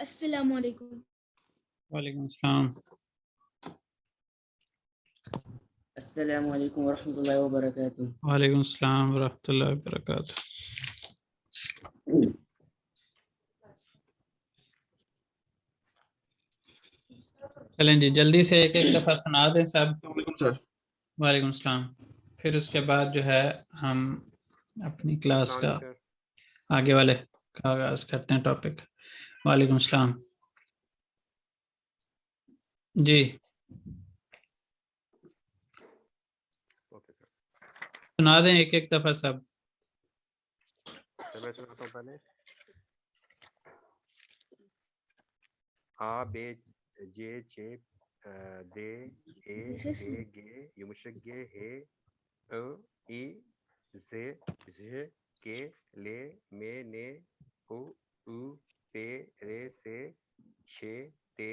अस्सलाम वालेकुम। वालेकुम अस्सलाम। अस्सलामु अलैकुम वरहमतुल्लाहि वबरकातुह। वालेकुम अस्सलाम वरहमतुल्लाहि वबरकातुह। चलें जी, जल्दी से एक एक दफ़ा सुना दें सब। वालेकुम अस्सलाम। फिर उसके बाद जो है हम अपनी क्लास का आगे वाले का आगाज करते हैं टॉपिक। वालेकुम अस्सलाम जी। सुना दें एक एक दफ़ा सब। मैं सुनाता हूँ पहले। आ बे जे चे दे ए फे गे यमुशक गे हे अ ई जे जे के ले मे ने उ पे रे से शे ते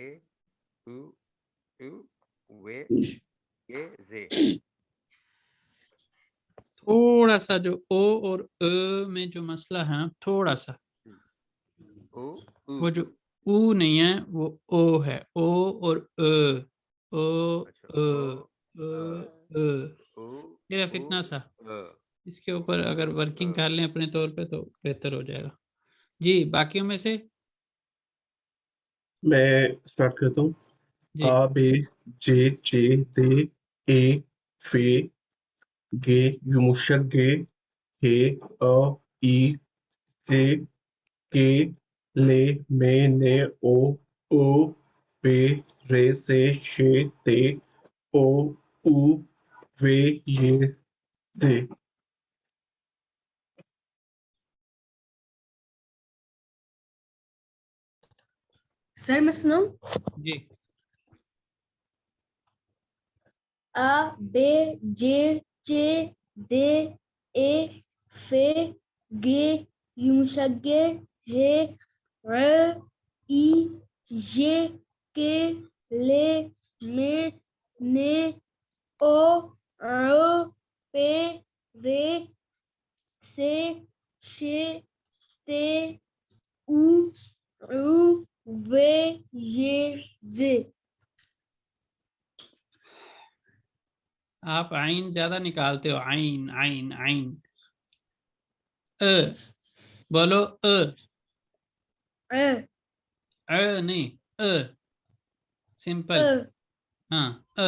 उ वे ये जे। थोड़ा सा जो ओ और अ में जो मसला है ना, थोड़ा सा वो जो ऊ नहीं है वो ओ है। ओ और अ, ओ सिर्फ इतना सा। इसके ऊपर अगर वर्किंग कर लें अपने तौर पे तो बेहतर हो जाएगा जी। बाकियों में से मैं स्टार्ट करता हूँ। जी। आ बे जे चे दे ए फे गे युमुशक गे हे अ ई से के ले मे ने ओ पे रे से शे ते ओ उ वे ये दे। सर मैं सुनाऊं? जी। आ बे जे चे दे ए फे गे युमशगे हे र ई ये के ले मे ने ओ पे रे से शे ते उ वे ये जे। आप आइन ज्यादा निकालते हो। आइन आइन आइन। अ बोलो अ नहीं अ सिंपल। हाँ अ।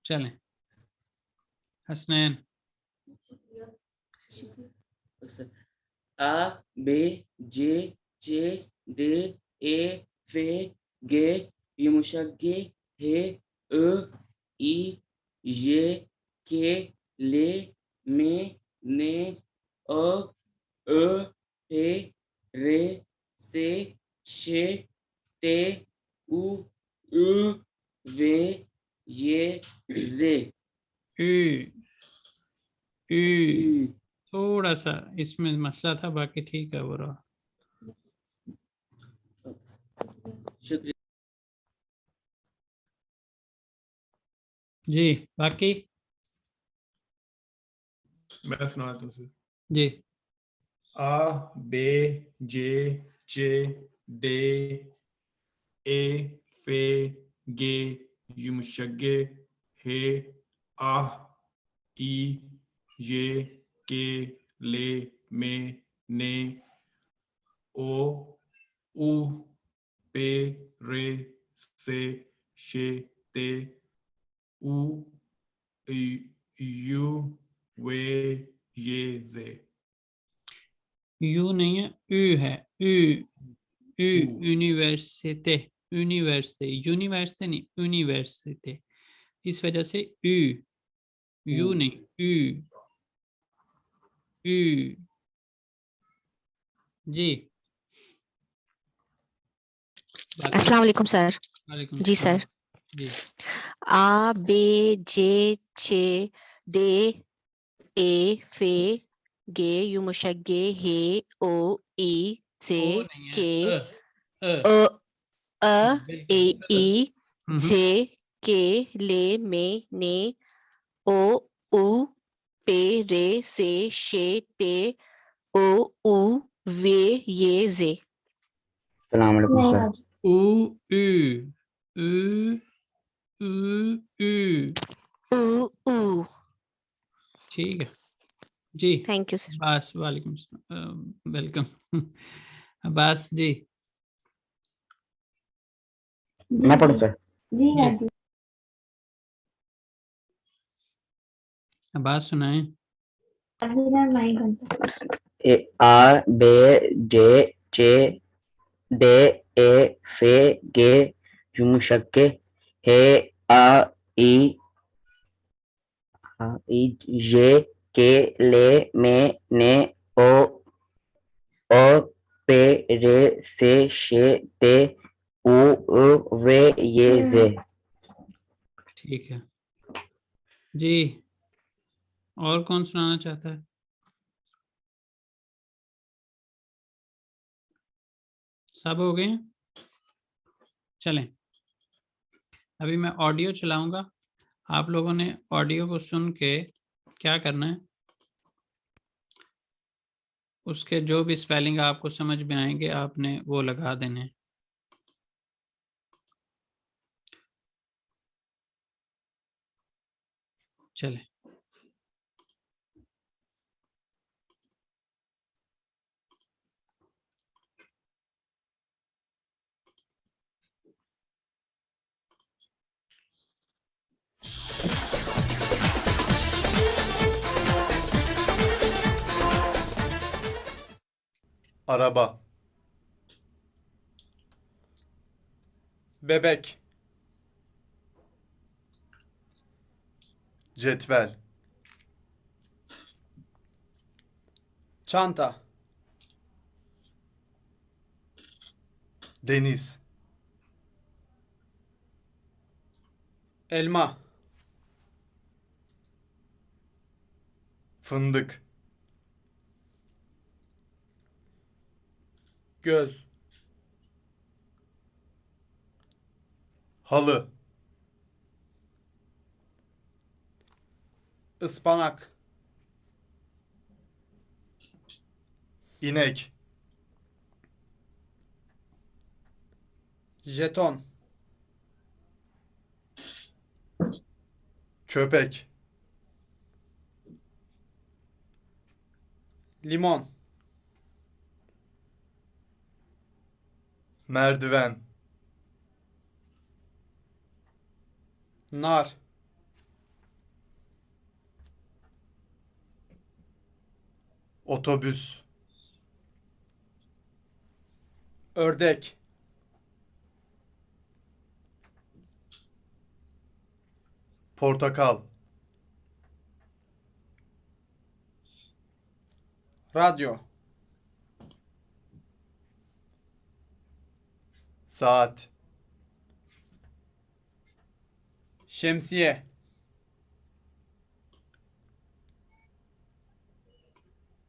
चलें हसनैन। आ बे जे चे दे ए फे गे युमुशगे हे अ ई ये के ले मे ने अ पे रे से शे ते उ वे ये जे। थोड़ा सा इसमें मसला था, बाकी ठीक है वो रहा। शुक्रिया जी। बाकी मैं सुनाता हूँ सर। जी। आ बे जे चे दे ए फे गे युमशगे हे आह ई ये के ले मे ने ओ उ पे रे से शे ते उ यू वे ये जे। यू नहीं है, यू है। You you यूनिवर्सिटे। यूनिवर्सिटे यूनिवर्सिटे नहीं, यूनिवर्सिटे। इस वजह से यू यू नहीं यू यू। जी। अस्सलाम वालेकुम सर। वालेकुम जी सलाम। सर। जी। आ बे जे चे दे ए फे गे युमुशगे हे ओ ई से ओ नहीं है, के अ अ ए बिल्कुल ई जे के ले में ने ओ उ पे रे से शे ते ओ उ वे ये जे। अस्सलाम वालेकुम नहीं सर। बाजू उ उ उ उ उ। ठीक है जी। Thank you sir. अब्बास वालेकुम वेलकम। अब्बास जी जी मैं पढ़ूं जी सर? जी जी बाजू अब्बास सुनाएं। अभी ना माइक घंटा ए आ बे जे चे दे ए फे गे युमशक्के हे आ ई ये के ले में ने ओ ओ पे रे से शे ते उ वे ये जे। ठीक है जी। और कौन सुनाना चाहता है? सब हो गए? चलें, अभी मैं ऑडियो चलाऊंगा। आप लोगों ने ऑडियो को सुन के क्या करना है, उसके जो भी स्पेलिंग आपको समझ में आएंगे आपने वो लगा देने हैं। चलें। Araba. Bebek. Cetvel. Çanta. Deniz. Elma. Fındık. Göz. Halı. Ispanak. İnek. Jeton. Köpek. Limon. Merdiven. Nar. Otobüs. Ördek. Portakal. Radyo. Saat. Şemsiye.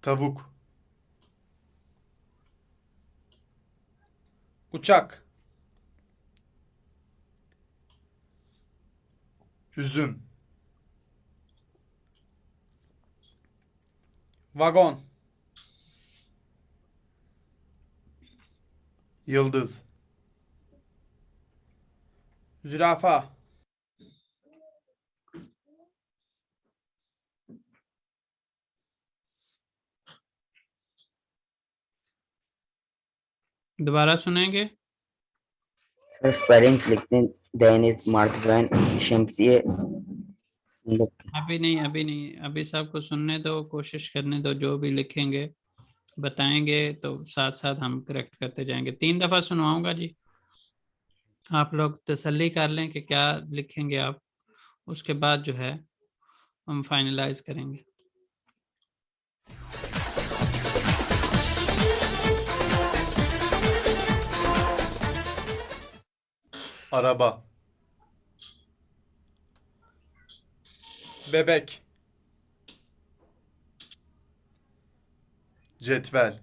Tavuk. Uçak. Üzüm. Vagon. Yıldız. Zürafa. दोबारा सुनेंगे? सर स्पेलिंग्स लिखते दैनिक मार्तवन शमसिए। अभी नहीं, अभी नहीं, अभी सबको सुनने दो, कोशिश करने दो, जो भी लिखेंगे बताएंगे तो साथ साथ हम करेक्ट करते जाएंगे। 3 दफा सुनवाऊंगा जी, आप लोग तसल्ली कर लें कि क्या लिखेंगे आप, उसके बाद जो है हम फाइनलाइज करेंगे। Araba. Bebek. Cetvel.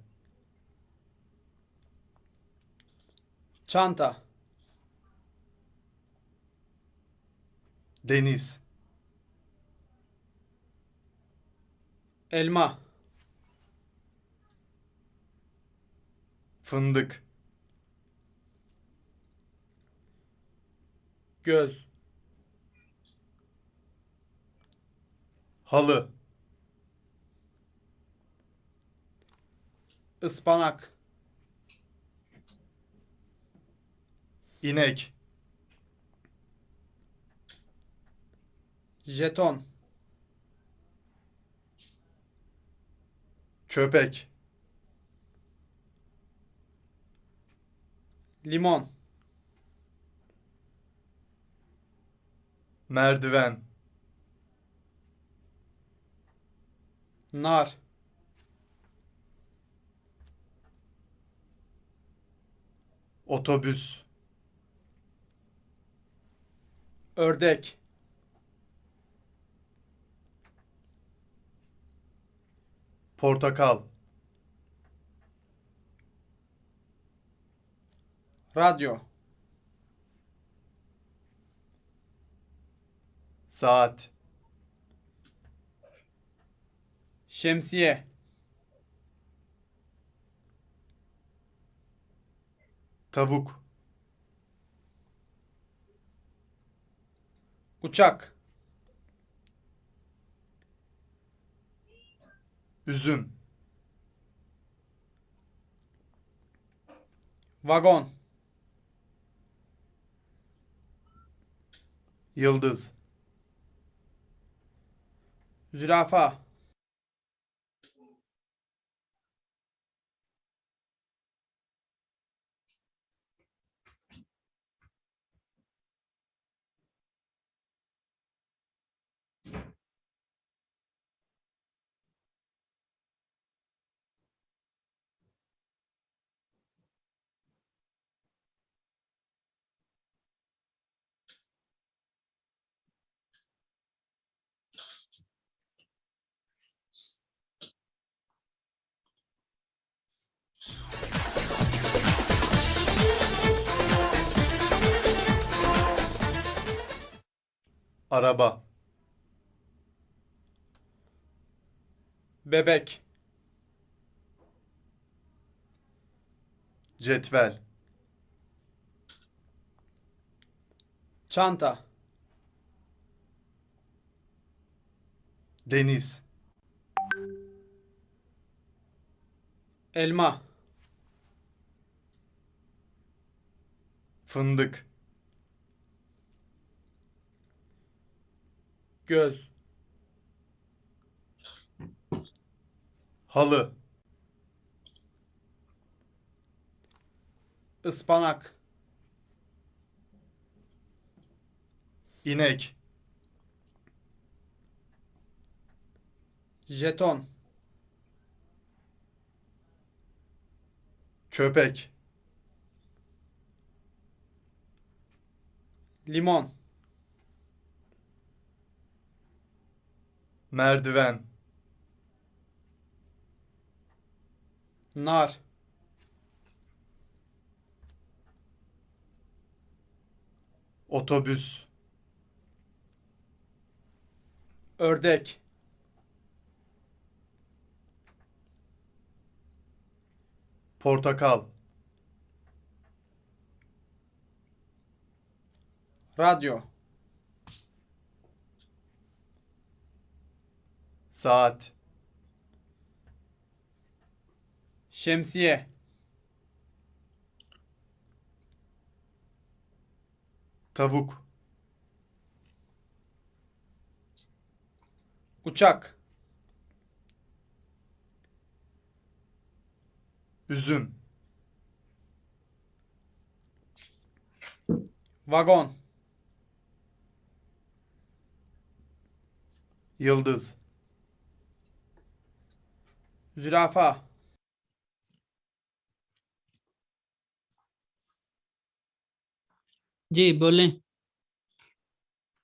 Çanta. Deniz. Elma. Fındık. Göz. Halı. Ispanak. İnek. Jeton. Köpek. Limon. Merdiven. Nar. Otobüs. Ördek. Portakal. Radyo. Saat. Şemsiye. Tavuk. Uçak. Üzüm. Vagon. Yıldız. Zürafa. Araba. Bebek. Cetvel. Çanta. Deniz. Elma. Fındık. Göz. Halı. Ispanak. İnek. Jeton. Köpek. Limon. Merdiven. Nar. Otobüs. Ördek. Portakal. Radyo. Saat. Şemsiye. Tavuk. Uçak. Üzüm. Vagon. Yıldız. Zürafa. जी बोलें।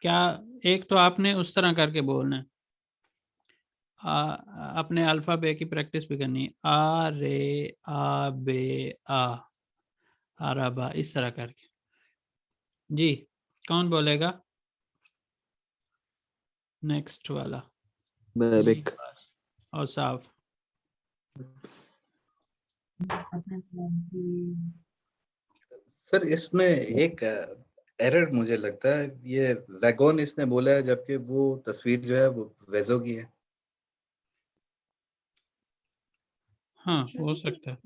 क्या एक तो आपने उस तरह करके बोलना है, अपने अल्फाबे की प्रैक्टिस भी करनी है। आ रे आ बे आ, अरबा, इस तरह करके। जी कौन बोलेगा? नेक्स्ट वाला बेबिक और साफ। सर इसमें एक एरर मुझे लगता है, ये वैगन इसने बोला है जबकि वो तस्वीर जो है वो वेजो की है। हाँ हो सकता है,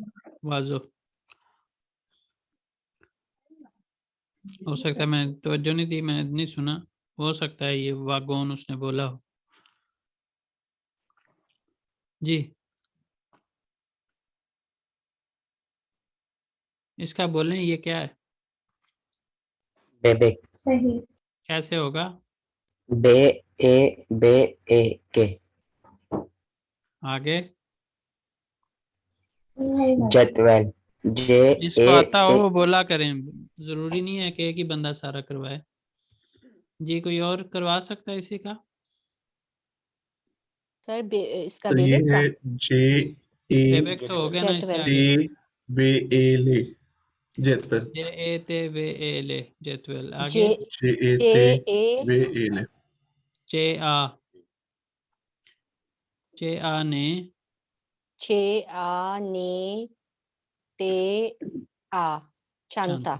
वाजो हो सकता है, मैंने तवज्जो नहीं दी, मैंने नहीं सुना, हो सकता है ये वागोन उसने बोला हो। जी इसका बोलें ये क्या है, बेबे सही। कैसे होगा? बे ए के आगे नहीं बात। जतवल जे जिसको ए आता हो ते वो बोला करें, जरूरी नहीं है कि एक ही बंदा सारा करवाए। जी कोई और करवा सकता है इसी का? सर इसका तो ये बेबिक का है जे ए बेबेक तो हो गया ना, इससे जतवल। आगे ते वे ए ले जेतवेल जे ए ते वे ए ले जेतवेल। जे आगे जे ए जे ते ए वे ए ले चे आ ने छे आ ने ते आ शांता।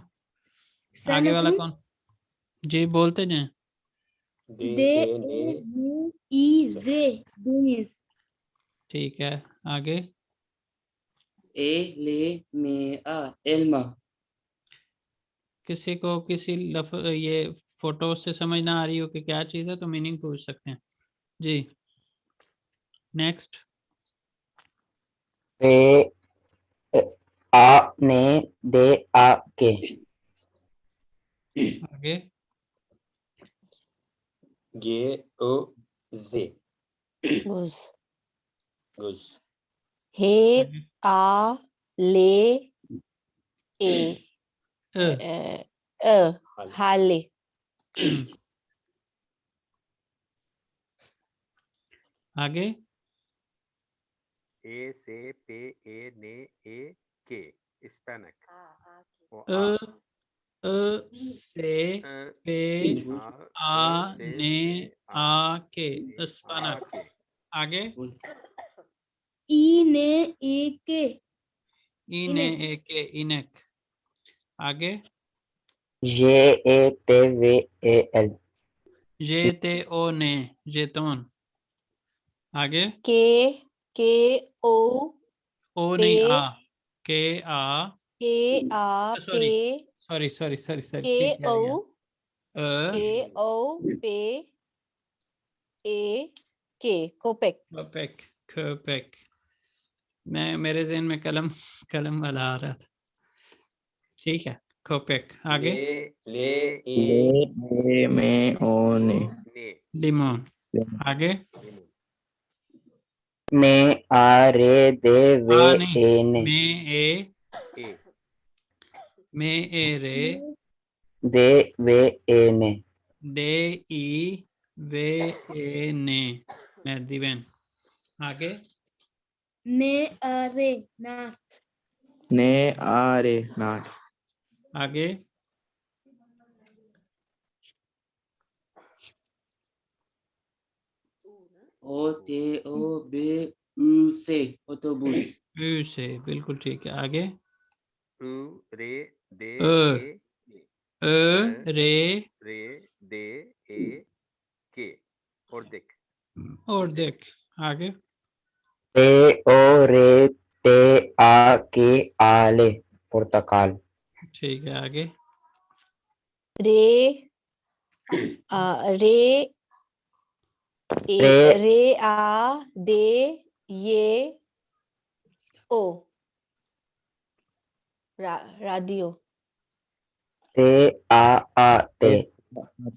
आगे वाला कौन? जी बोलते जाएं। दे ए यू ई जे दूनीज। ठीक है आगे ए ले में आ एल्मा किसी को किसी ये फोटो से समझ ना आ रही हो कि क्या चीज़ है तो मीनिंग पूछ सकते हैं। जी नेक्स्ट पे आ ने दे आ के आगे गे ओ जे गुज गुज हे आगे आ ले ए अ, हाले। हम्म, आगे ए से पे ए ने ए के स्पैनक ओ से अ, पे आ से ने आ आ के आ स्पनक। के आगे ई ने ए के ई ने ए के इनक। आगे जे ए ते वे ए एल जे ते ओ ने जेतोन। आगे के ओ ओ पे नहीं आ के आ के आ पे सॉरी सॉरी सॉरी सॉरी के ठीक कह ओ रही हैं। के ओ पे ए के कोपेक। पेक पेक मैं मेरे ज़हन में कलम कलम वाला आ रहा था। ठीक है कोपेक। आगे ले ए ले में ओ ने ने लिमोन। आगे में आ रे दे वे आ नहीं ए ने ए में ए रे दे वे ए ने दे ई वे ए ने मैं दिवेन। आगे ने आ रे ना ने आ रे नाट आगे ओ ते ओ बे उ से ऑटोबुस ऊ से बिल्कुल ठीक है। आगे उ रे दे अ ए रे रे दे ए के और देख और देख। आगे ते ओ रे ते आ के आले पुर्तकाल ठीक है। आगे रे रे रे रे आ दे ये ओ राडियो। ते आ ते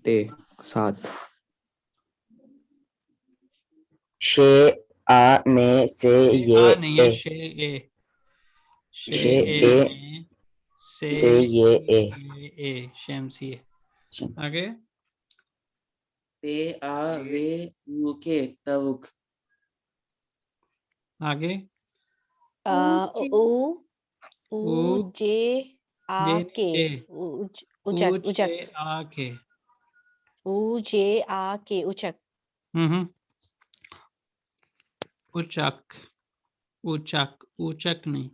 ते सात शे आ में से ये आ नहीं है ए शे ए शे शे ए ए में से से ये ए ए शमसी। आगे ते आ वे उ के तवुक आगे उ उ उ जे आ जे के ए उचक ऊचे उचक आ के उ जे आ के उचक। उचक, उचक, उचक नहीं,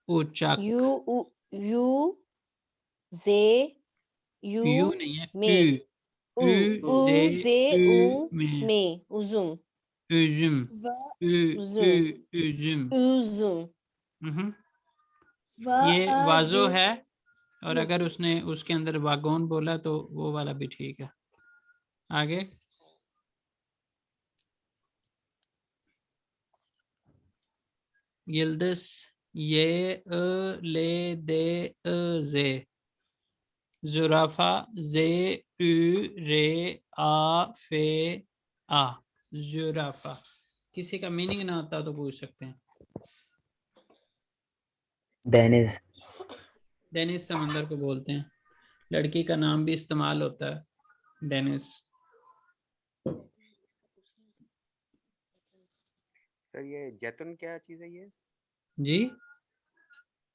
उचक। यू जे यू यू नहीं है, में उ उ जे उ में, में uzun üzüm, uzun üzüm। uzun ये वाजो वे है, और अगर उसने उसके अंदर वागोन बोला तो वो वाला भी ठीक है। आगे यिल्दिज, ये ले दे जे, जुराफा, जे रे आ फे आ, जुराफा। किसी का मीनिंग ना आता तो पूछ सकते हैं। डेनिस, डेनिस समंदर को बोलते हैं, लड़की का नाम भी इस्तेमाल होता है डेनिस। सर ये जैतून क्या चीज है ये? जी,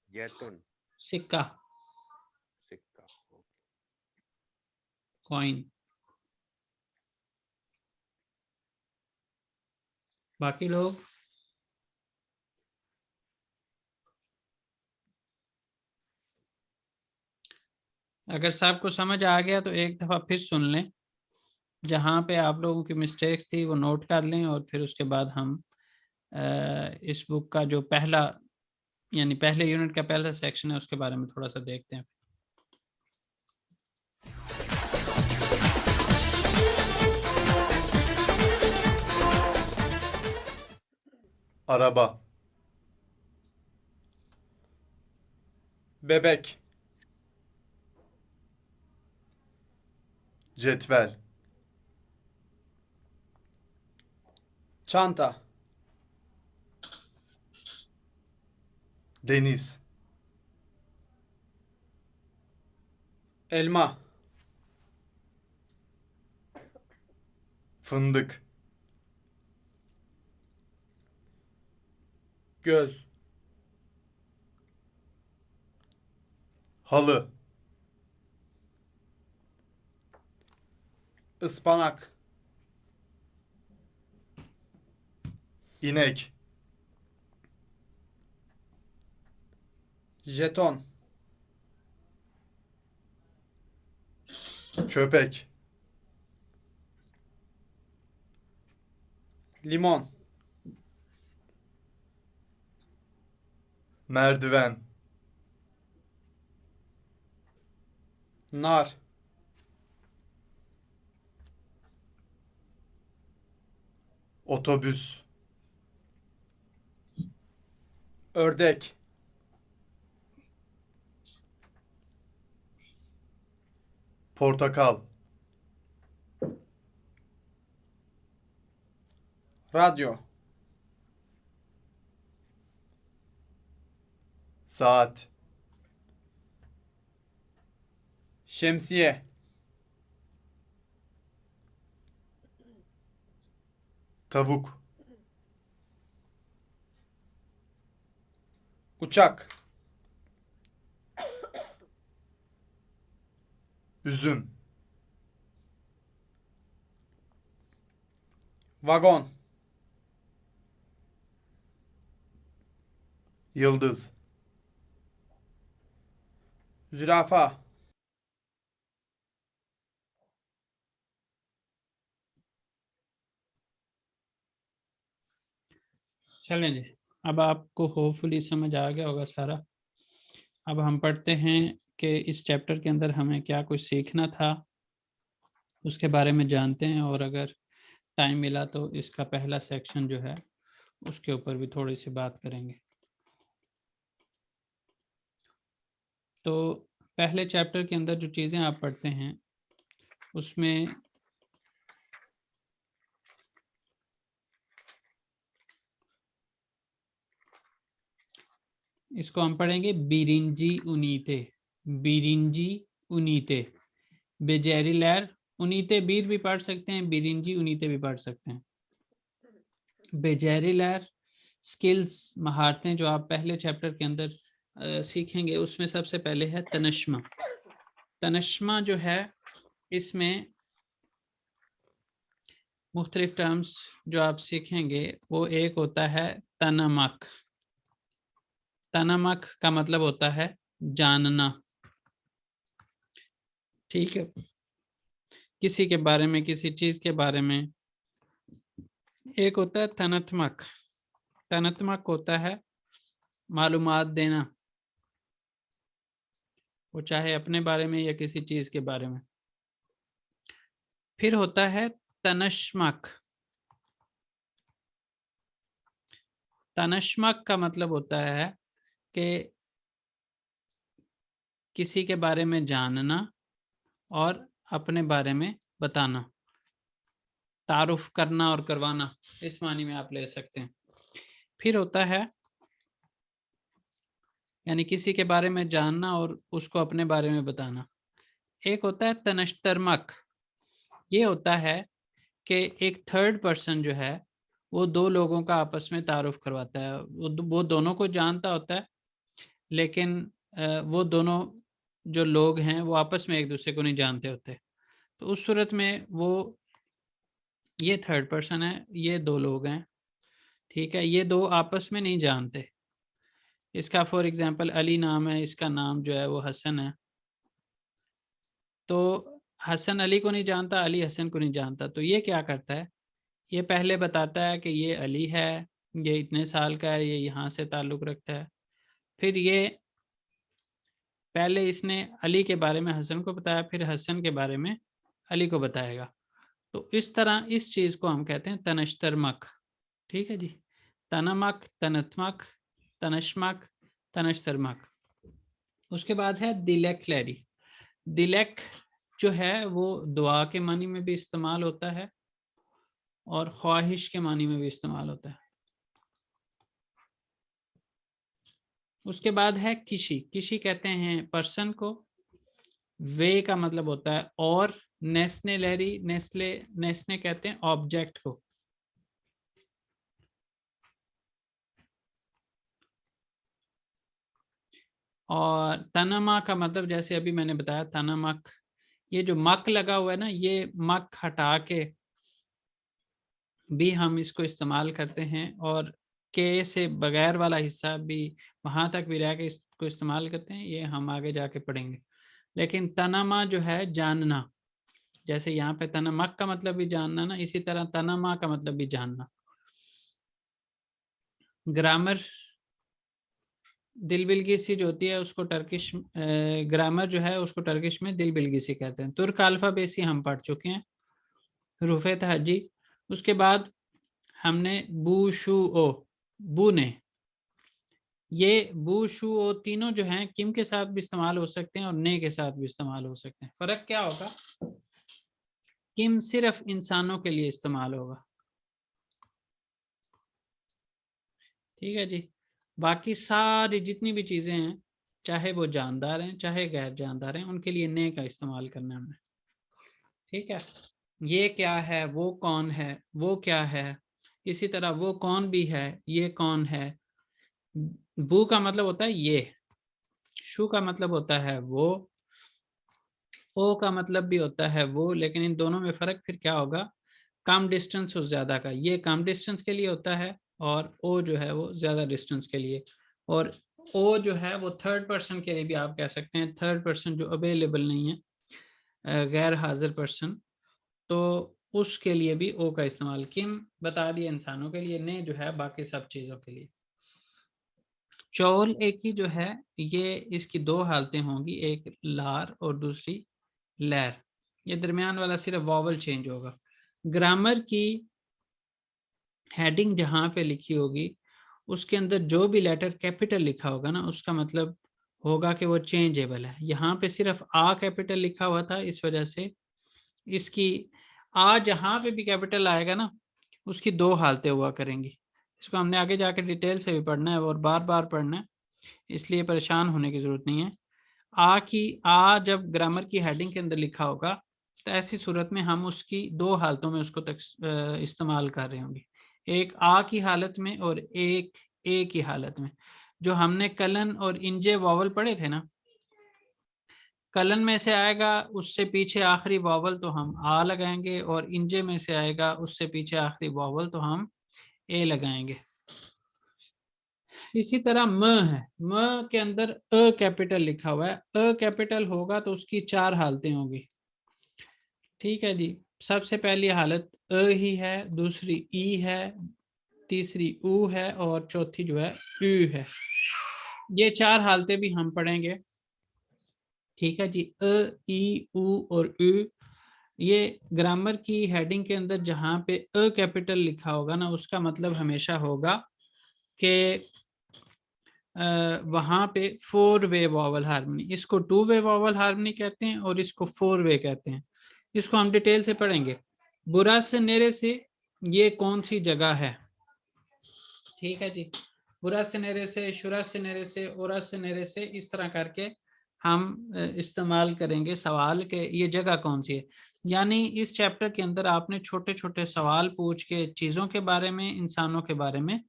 जैतून, सिक्का, सिक्का। कॉइन। बाकी लोग अगर सबको समझ आ गया तो एक दफ़ा फिर सुन लें, जहाँ पे आप लोगों की मिस्टेक्स थी वो नोट कर लें, और फिर उसके बाद हम इस बुक का जो पहला यानी पहले यूनिट का पहला सेक्शन है उसके बारे में थोड़ा सा देखते हैं। araba, bebek, cetvel, çanta, deniz, elma, fındık, göz, halı, ıspanak, inek, jeton, köpek, limon, merdiven, nar, otobüs, ördek, portakal, radyo, saat, şemsiye, tavuk, uçak, üzüm, vagon, yıldız, zürafa, चलें जी, अब आपको होपफुली समझ आ गया होगा सारा। अब हम पढ़ते हैं कि इस चैप्टर के अंदर हमें क्या कुछ सीखना था, उसके बारे में जानते हैं, और अगर टाइम मिला तो इसका पहला सेक्शन जो है उसके ऊपर भी थोड़ी सी बात करेंगे। तो पहले चैप्टर के अंदर जो चीज़ें आप पढ़ते हैं उसमें इसको हम पढ़ेंगे बिरिंजी उनीते, बिरिंजी उनीते, बेजेरी लैर, उनीते बीर भी पढ़ सकते हैं, बिरिंजी उनीते भी पढ़ सकते हैं। बेजेरी लैर स्किल्स, महारतें जो आप पहले चैप्टर के अंदर सीखेंगे, उसमें सबसे पहले है तनश्मा। तनश्मा जो है इसमें मुख्तलिफ टर्म्स जो आप सीखेंगे वो एक होता है तनमक। तनमक का मतलब होता है जानना, ठीक है, किसी के बारे में, किसी चीज के बारे में। एक होता है तनत्मक। तनत्मक होता है मालूमात देना, वो चाहे अपने बारे में या किसी चीज के बारे में। फिर होता है तनश्मक। तनश्मक का मतलब होता है कि किसी के बारे में जानना और अपने बारे में बताना, तारुफ करना और करवाना, इस मानी में आप ले सकते हैं। फिर होता है यानी किसी के बारे में जानना और उसको अपने बारे में बताना। एक होता है तनश्तरमक। ये होता है कि एक थर्ड पर्सन जो है वो दो लोगों का आपस में तारुफ करवाता है। वो दोनों को जानता होता है, लेकिन वो दोनों जो लोग हैं वो आपस में एक दूसरे को नहीं जानते होते। तो उस सूरत में वो, ये थर्ड पर्सन है, ये दो लोग हैं, ठीक है, ये दो आपस में नहीं जानते। इसका फॉर एग्जांपल अली नाम है, इसका नाम जो है वो हसन है, तो हसन अली को नहीं जानता, अली हसन को नहीं जानता। तो ये क्या करता है, ये पहले बताता है कि ये अली है, ये इतने साल का है, ये यहाँ से ताल्लुक़ रखता है। फिर ये पहले इसने अली के बारे में हसन को बताया, फिर हसन के बारे में अली को बताएगा। तो इस तरह इस चीज़ को हम कहते हैं तनश्तरमक, ठीक है जी। तनमक, तनत्मक, तनश्मक, तनश्तरमक। उसके बाद है दिलक लैरी। दिलक जो है वो दुआ के मानी में भी इस्तेमाल होता है और ख्वाहिश के मानी में भी इस्तेमाल होता है। उसके बाद है किशी। किशी कहते हैं पर्सन को। वे का मतलब होता है और। नेस्ने लहरी, नेस्ने कहते हैं ऑब्जेक्ट को। और तनमा का मतलब जैसे अभी मैंने बताया तनमक, ये जो मक लगा हुआ है ना, ये मक हटा के भी हम इसको इस्तेमाल करते हैं, और के से बगैर वाला हिस्सा भी वहां तक भी रह के इसको इस्तेमाल करते हैं, ये हम आगे जाके पढ़ेंगे। लेकिन तनमा जो है जानना, जैसे यहाँ पे तनमक का मतलब भी जानना ना, इसी तरह तनमा का मतलब भी जानना। ग्रामर, दिल बिलगिसी जो होती है उसको टर्किश, ग्रामर जो है उसको टर्किश में दिल बिलगिसी कहते हैं। तुर्क अल्फाबेसी हम पढ़ चुके हैं, रूफे तहजी। उसके बाद हमने बू शू ओ, बू ने, ये बू शू ओ तीनों जो हैं किम के साथ भी इस्तेमाल हो सकते हैं और ने के साथ भी इस्तेमाल हो सकते हैं। फर्क क्या होगा, किम सिर्फ इंसानों के लिए इस्तेमाल होगा, ठीक है जी। बाकी सारी जितनी भी चीजें हैं, चाहे वो जानदार हैं चाहे गैर जानदार हैं, उनके लिए ने का इस्तेमाल करना है हमने, ठीक है। ये क्या है, वो कौन है, वो क्या है, इसी तरह वो कौन भी है, ये कौन है। बू का मतलब होता है ये, शू का मतलब होता है वो, ओ का मतलब भी होता है वो, लेकिन इन दोनों में फर्क फिर क्या होगा, कम डिस्टेंस और ज्यादा का। ये कम डिस्टेंस के लिए होता है और ओ जो है वो ज्यादा डिस्टेंस के लिए। और ओ जो है वो थर्ड पर्सन के लिए भी आप कह सकते हैं, थर्ड पर्सन जो अवेलेबल नहीं है, गैर हाजिर पर्सन, तो उसके लिए भी ओ का इस्तेमाल। किम बता दिया इंसानों के लिए, ने जो है बाकी सब चीजों के लिए। चौल एक ही जो है, ये इसकी दो हालतें होंगी, एक लार और दूसरी लैर। ये दरमियान वाला सिर्फ वॉवल चेंज होगा। ग्रामर की हेडिंग जहां पे लिखी होगी उसके अंदर जो भी लेटर कैपिटल लिखा होगा ना, उसका मतलब होगा कि वो चेंजेबल है। यहाँ पे सिर्फ आ कैपिटल लिखा हुआ था, इस वजह से इसकी आ जहाँ पे भी कैपिटल आएगा ना, उसकी दो हालतें हुआ करेंगी। इसको हमने आगे जाके डिटेल से भी पढ़ना है और बार बार पढ़ना है, इसलिए परेशान होने की जरूरत नहीं है। आ जब ग्रामर की हेडिंग के अंदर लिखा होगा तो ऐसी सूरत में हम उसकी दो हालतों में उसको इस्तेमाल कर रहे होंगे, एक आ की हालत में और एक ए की हालत में। जो हमने कलन और इंजे वॉवल पढ़े थे ना, कलन में से आएगा उससे पीछे आखिरी वॉवल तो हम आ लगाएंगे, और इंजे में से आएगा उससे पीछे आखिरी वॉवल तो हम ए लगाएंगे। इसी तरह म है, म के अंदर अ कैपिटल लिखा हुआ है, अ कैपिटल होगा तो उसकी 4 हालतें होंगी। ठीक है जी, सबसे पहली हालत अ ही है, दूसरी ई है, तीसरी ऊ है, और चौथी जो है उ है। ये 4 हालतें भी हम पढ़ेंगे। ठीक है जी, अ ई ऊ और उ, ये ग्रामर की हेडिंग के अंदर जहाँ पे अ कैपिटल लिखा होगा ना, उसका मतलब हमेशा होगा कि वहाँ पे 4 वे वॉवल हार्मनी, इसको 2 वे वॉवल हार्मनी कहते हैं और इसको 4 वे कहते हैं। इसको हम डिटेल से पढ़ेंगे। बुरा से नेरे से ये कौन सी जगह है? ठीक है जी, बुरा से नेरे से, शुरा से नेरे से, ओरा से नेरे से, इस तरह करके हम इस्तेमाल करेंगे सवाल के ये जगह कौन सी है। यानी इस चैप्टर के अंदर आपने छोटे छोटे सवाल पूछ के चीज़ों के बारे में, इंसानों के बारे में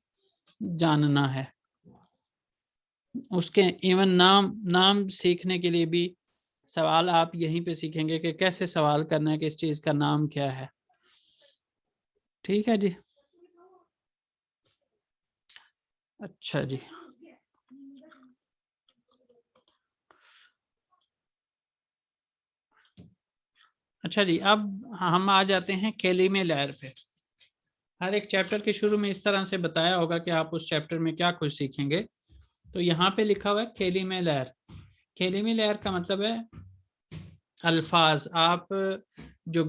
जानना है। उसके इवन नाम सीखने के लिए भी सवाल आप यहीं पे सीखेंगे कि कैसे सवाल करना है कि इस चीज़ का नाम क्या है। ठीक है जी, अच्छा जी। अच्छा जी, अब हम आ जाते हैं केलिमे लहर पे। हर एक चैप्टर के शुरू में इस तरह से बताया होगा कि आप उस चैप्टर में क्या कुछ सीखेंगे। तो यहाँ पे लिखा हुआ है केलिमे लहर। केलिमे लहर का मतलब है अल्फाज, आप जो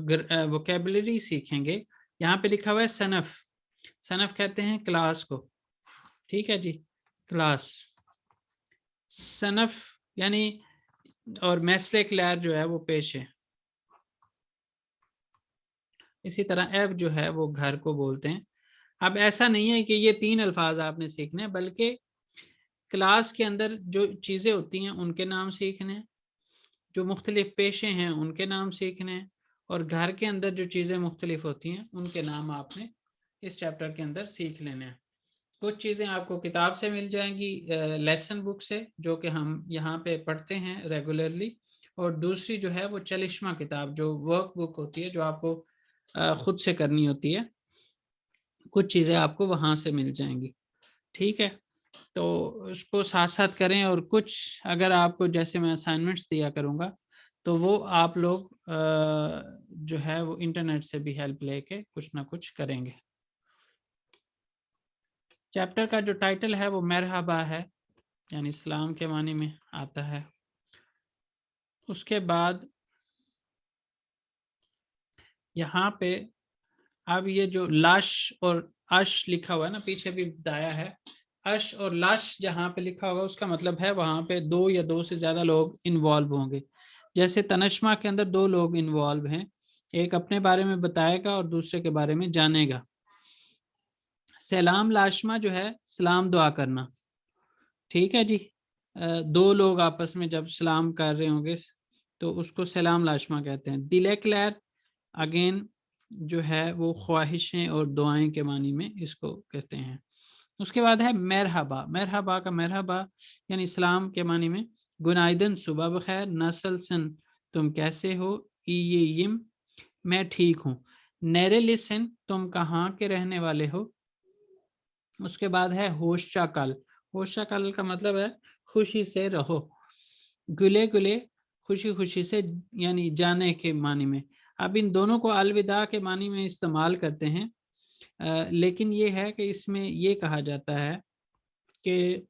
वोकेबलरी सीखेंगे। यहाँ पे लिखा हुआ है सनफ, सनफ कहते हैं क्लास को। ठीक है जी, क्लास, सनफ यानी, और मैसलेक लहर जो है वो पेश है। इसी तरह एब जो है वो घर को बोलते हैं। अब ऐसा नहीं है कि ये 3 अल्फाज आपने सीखने हैं, बल्कि क्लास के अंदर जो चीज़ें होती हैं उनके नाम सीखने हैं, जो मुख्तलिफ पेशे हैं उनके नाम सीखने हैं, और घर के अंदर जो चीज़ें मुख्तलिफ होती हैं उनके नाम आपने इस चैप्टर के अंदर सीख लेने हैं। कुछ चीज़ें आपको किताब से मिल जाएंगी, लेसन बुक से, जो कि हम यहाँ पे पढ़ते हैं रेगुलरली, और दूसरी जो है वो चलिश्मा किताब, जो वर्क बुक होती है, जो आपको खुद से करनी होती है। कुछ चीज़ें आपको वहाँ से मिल जाएंगी। ठीक है, तो उसको साथ साथ करें, और कुछ अगर आपको जैसे मैं असाइनमेंट्स दिया करूँगा तो वो आप लोग जो है वो इंटरनेट से भी हेल्प लेके कुछ ना कुछ करेंगे। चैप्टर का जो टाइटल है वो मरहबा है, यानी इस्लाम के मानी में आता है। उसके बाद यहाँ पे अब ये जो लाश और अश लिखा हुआ है ना, पीछे भी बताया है, अश और लाश जहाँ पे लिखा होगा उसका मतलब है वहाँ पे 2 या 2 से ज़्यादा लोग इन्वॉल्व होंगे। जैसे तनश्मा के अंदर 2 लोग इन्वॉल्व हैं, एक अपने बारे में बताएगा और दूसरे के बारे में जानेगा। सलाम लाशमा जो है सलाम दुआ करना। ठीक है जी, 2 लोग आपस में जब सलाम कर रहे होंगे तो उसको सलाम लाशमा कहते हैं। दिलेक्लैर अगेन जो है वो ख्वाहिशें और दुआएं के मानी में इसको कहते हैं। उसके बाद है मरहबा। मरहबा का मरहबा यानी इस्लाम के मानी में गुनाइदन, सुबह बखैर, नसल सन तुम कैसे हो, यिम मैं ठीक हूँ, नेरे लिसन तुम कहाँ के रहने वाले हो। उसके बाद है होशा कल। होशा कल का मतलब है खुशी से रहो। गुले गुले खुशी खुशी से, यानी जाने के मानी में। अब इन दोनों को अलविदा के मानी में इस्तेमाल करते हैं, लेकिन ये है कि इसमें ये कहा जाता है कि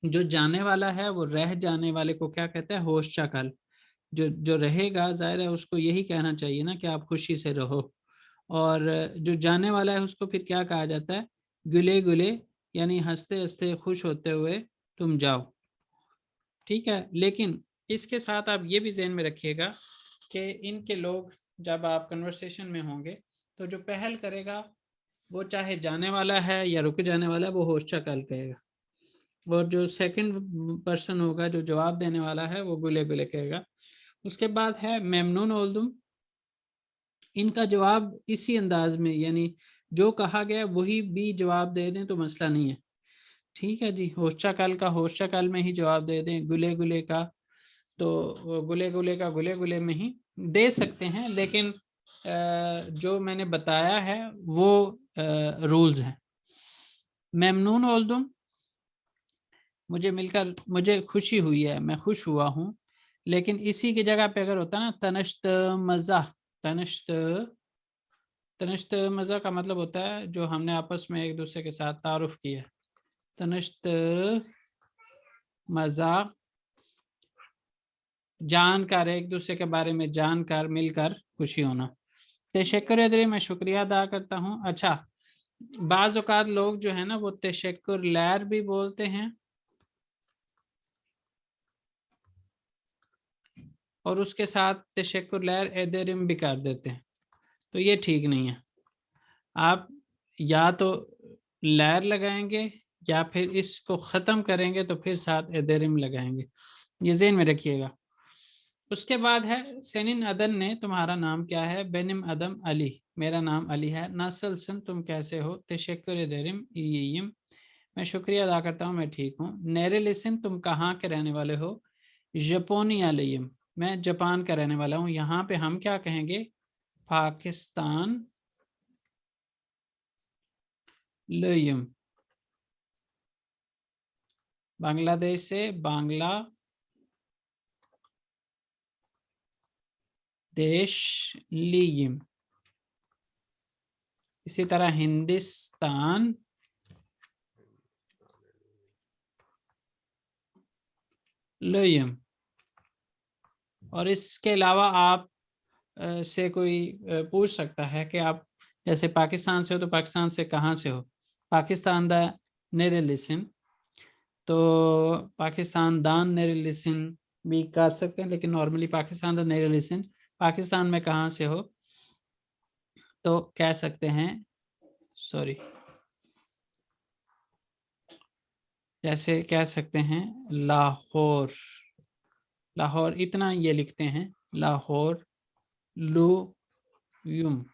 जो जाने वाला है वो रह जाने वाले को क्या कहता है, होशा कल। जो रहेगा जाहिर है उसको यही कहना चाहिए ना कि आप खुशी से रहो, और जो जाने वाला है उसको फिर क्या कहा जाता है, गुले गुले, यानी हंसते हंसते खुश होते हुए तुम जाओ। ठीक है, लेकिन इसके साथ आप ये भी ज़हन में रखिएगा कि इनके लोग जब आप कन्वर्सेशन में होंगे तो जो पहल करेगा वो चाहे जाने वाला है या रुक जाने वाला है वो होशा कल कहेगा, और जो सेकंड पर्सन होगा जो जवाब देने वाला है वो गुले गुले कहेगा। उसके बाद है मेमनून ओल्दुम। इनका जवाब इसी अंदाज में, यानी जो कहा गया वही भी जवाब दे दें तो मसला नहीं है। ठीक है जी, होशा काल का होशा काल में ही जवाब दे दें, गुले गुले का तो वो गुले गुले का गुले गुले में ही दे सकते हैं, लेकिन जो मैंने बताया है वो रूल्स हैं। ममनून ओल्दुम, मुझे मिलकर मुझे खुशी हुई है, मैं खुश हुआ हूँ, लेकिन इसी की जगह पे अगर होता ना तनश्त मज़ा, तनश्त मज़ा का मतलब होता है जो हमने आपस में एक दूसरे के साथ तारुफ किया। तनश्त मज़ा, जानकर, एक दूसरे के बारे में जानकर, मिलकर खुशी होना। तशक्कुर अदरी, मैं शुक्रिया अदा करता हूँ। अच्छा, बाज़ औक़ात लोग जो है ना वो तशक्कुर लैर भी बोलते हैं और उसके साथ तशक्कुर लैर एदरिम भी कर देते हैं, तो ये ठीक नहीं है। आप या तो लैर लगाएंगे या फिर इसको ख़त्म करेंगे तो फिर साथ एदरिम लगाएंगे, ये ज़हन में रखिएगा। उसके बाद है सेनिन अदन ने, तुम्हारा नाम क्या है? बेनिम अदम अली, मेरा नाम अली है। नासल सन, तुम कैसे हो? तशक्कुर एदरिम ईयम, मैं शुक्रिया अदा करता हूँ, मैं ठीक हूँ। नेरे लिसन, तुम कहाँ के रहने वाले हो? जपोनी अलयम, मैं जापान का रहने वाला हूँ। यहाँ पे हम क्या कहेंगे? पाकिस्तान लयम, बांग्लादेश से बांग्लादेश लियम। इसी तरह हिंदुस्तान लयम। और इसके अलावा आप से कोई पूछ सकता है कि आप जैसे पाकिस्तान से हो तो पाकिस्तान से कहाँ से हो? पाकिस्तान दा नेरे लिसन, तो पाकिस्तान दान नेरे लिसन भी कर सकते हैं, लेकिन नॉर्मली पाकिस्तान दा नेरे लिसन, पाकिस्तान में कहाँ से हो तो कह सकते हैं, सॉरी, जैसे कह सकते हैं लाहौर, लाहौर इतना ये लिखते हैं, लाहौर लुयुम,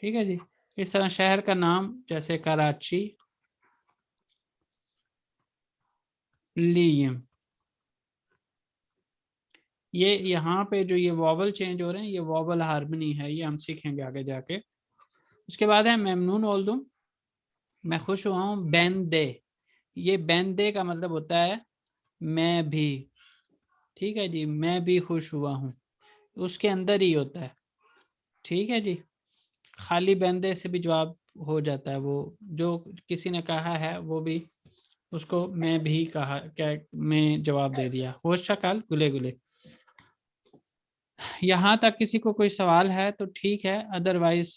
ठीक है जी। इस तरह शहर का नाम जैसे कराची लियम। ये यहाँ पे जो ये वॉवल चेंज हो रहे हैं, ये वॉवल हार्मनी है, ये हम सीखेंगे आगे जाके। उसके बाद है ममनून ओल्दुम, मैं खुश हुआ हूँ। बेंदे, ये बेंदे का मतलब होता है मैं भी, ठीक है जी, मैं भी खुश हुआ हूँ, उसके अंदर ही होता है, ठीक है जी। खाली बेंदे से भी जवाब हो जाता है, वो जो किसी ने कहा है वो भी उसको मैं भी कहा, क्या मैं जवाब दे दिया। होश शकाल गुले गुले। यहाँ तक किसी को कोई सवाल है तो ठीक है, अदरवाइज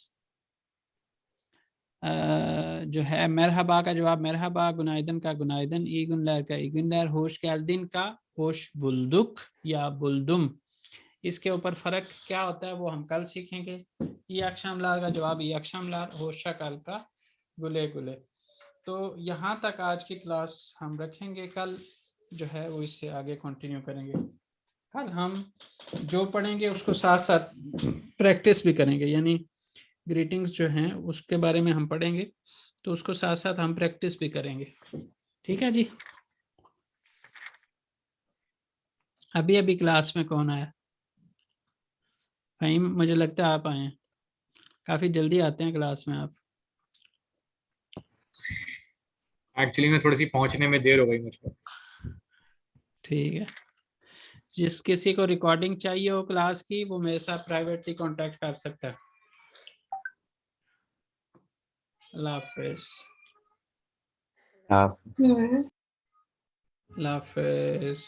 जो है मरहबा का जवाब मरहबा, गुनाइदन का गुनाइदन, ई गुनलैर का ई गुनलैर, होश के दिन का होश बुल्दुक या बुल्दुम, इसके ऊपर फ़र्क क्या होता है वो हम कल सीखेंगे। ये अक्षमलार का जवाब ये अक्षमलार, होश शकाल का गुले गुले। तो यहाँ तक आज की क्लास हम रखेंगे, कल जो है वो इससे आगे कंटिन्यू करेंगे। कल हम जो पढ़ेंगे उसको साथ साथ प्रैक्टिस भी करेंगे, यानी ग्रीटिंग्स जो हैं उसके बारे में हम पढ़ेंगे तो उसको साथ साथ हम प्रैक्टिस भी करेंगे, ठीक है जी। अभी अभी क्लास में कौन आया? फ़हीम, मुझे लगता है आप आए हैं, काफ़ी जल्दी आते हैं क्लास में आप। एक्चुअली मैं थोड़ी सी पहुंचने में देर हो गई मुझको। ठीक है, जिस किसी को रिकॉर्डिंग चाहिए हो क्लास की वो मेरे साथ प्राइवेटली कांटेक्ट कर सकता है। अल्लाह हाफिज़। अल्लाह हाफिज़।